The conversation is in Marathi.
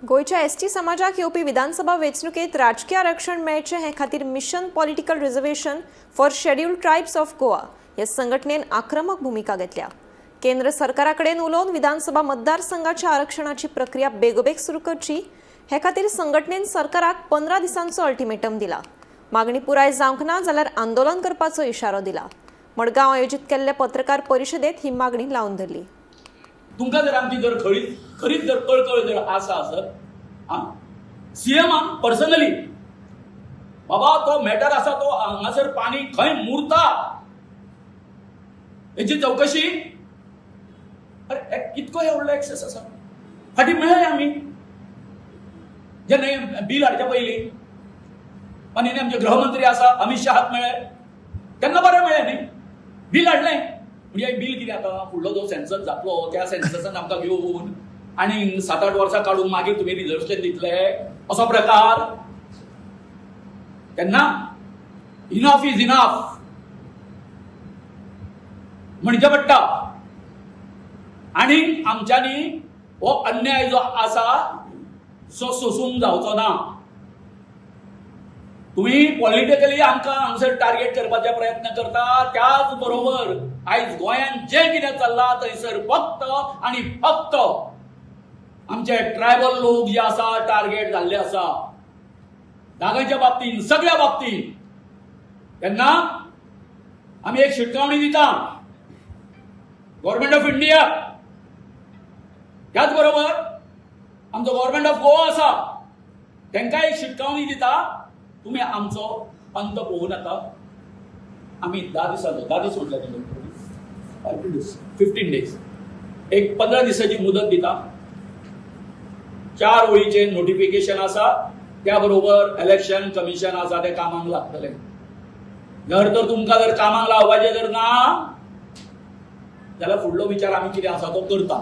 गोयच्या एसटी समाजाक येवपी विधानसभा वेंचणुकेत राजकीय आरक्षण मेळचे हे खातीर mission political reservation for scheduled tribes of Goa ह्या संघटनेन आक्रमक भूमिका घेतल्या। केंद्र सरकारा कडेन उलोवन विधानसभा मतदारसंघाच्या आरक्षणाची प्रक्रिया बेगोबेग सुरू करची हे खातीर संघटनेन सरकाराक 15 दिसांचो अल्टिमेटम दिला। मागणी पुराय जावंक ना जाल्यार आंदोलन करपाचो इशारो दिला। मडगांव आयोजित केल्ले पत्रकार परिशदेत ही मागणी लावन धरली। तुमकां जर आमची जर खरीच जर कळकळ जर आसा आसत सीएमान पर्सनली बाबा तो मॅटर आसा तो हांगासर पाणी खंय मुरता हेची चौकशी अरे कितको व्हडलो एक्सेस आसा फाटी मेळ्ळे आमी जेन्ना बील हाडच्या पयलीं आनी आमचे गृहमंत्री आसा अमित शहाक मेळ्ळे तेन्ना बरें मेळ्ळें न्ही बील हाडलें म्हणजे बील कितें आता फुडलो जो सेन्सस जातलो त्या सेन्ससान आमकां घेवन आनी 7-8 वर्सां काडून मागीर तुमी रिजर्वेशन दितले असो प्रकार तेन्ना इनफ इज इनफ म्हणजे पडटा आनी आमच्यांनी हो अन्याय जो आसा सो सोसूंक जावचो ना। तुम्ही पॉलिटिकली आमकां हांगसर टार्गेट करपाचे प्रयत्न करता त्याच बरोबर आयज गोंयांत जे कितें चल्लां थंयसर फक्त आनी फक्त आमचे ट्रायबल लोक जे आसा टार्गेट जाल्ले आसा जागांच्या बाबतींत सगळ्या बाबतींत। तेन्ना आमी एक शिटकावणी दिता गव्हर्नमेंट ऑफ इंडिया त्याच बरोबर आमचो गव्हर्नमेंट ऑफ गोवा आसा तांकां एक शिटकावणी दिता तुम्ही आमचो अंत पळोवन येता। आमी 10 दीस म्हटले 15 डेज एक 15 दिसाची मुदत दिता। 4 वळीचे नोटिफिकेशन आसा त्या बरोबर इलेक्शन कमिशन आसा ते कामाक लागतले। जर तर तुमकां जर कामाक लावपाचे जर ना जाल्यार फुडलो विचार आमी कितें आसा तो करता।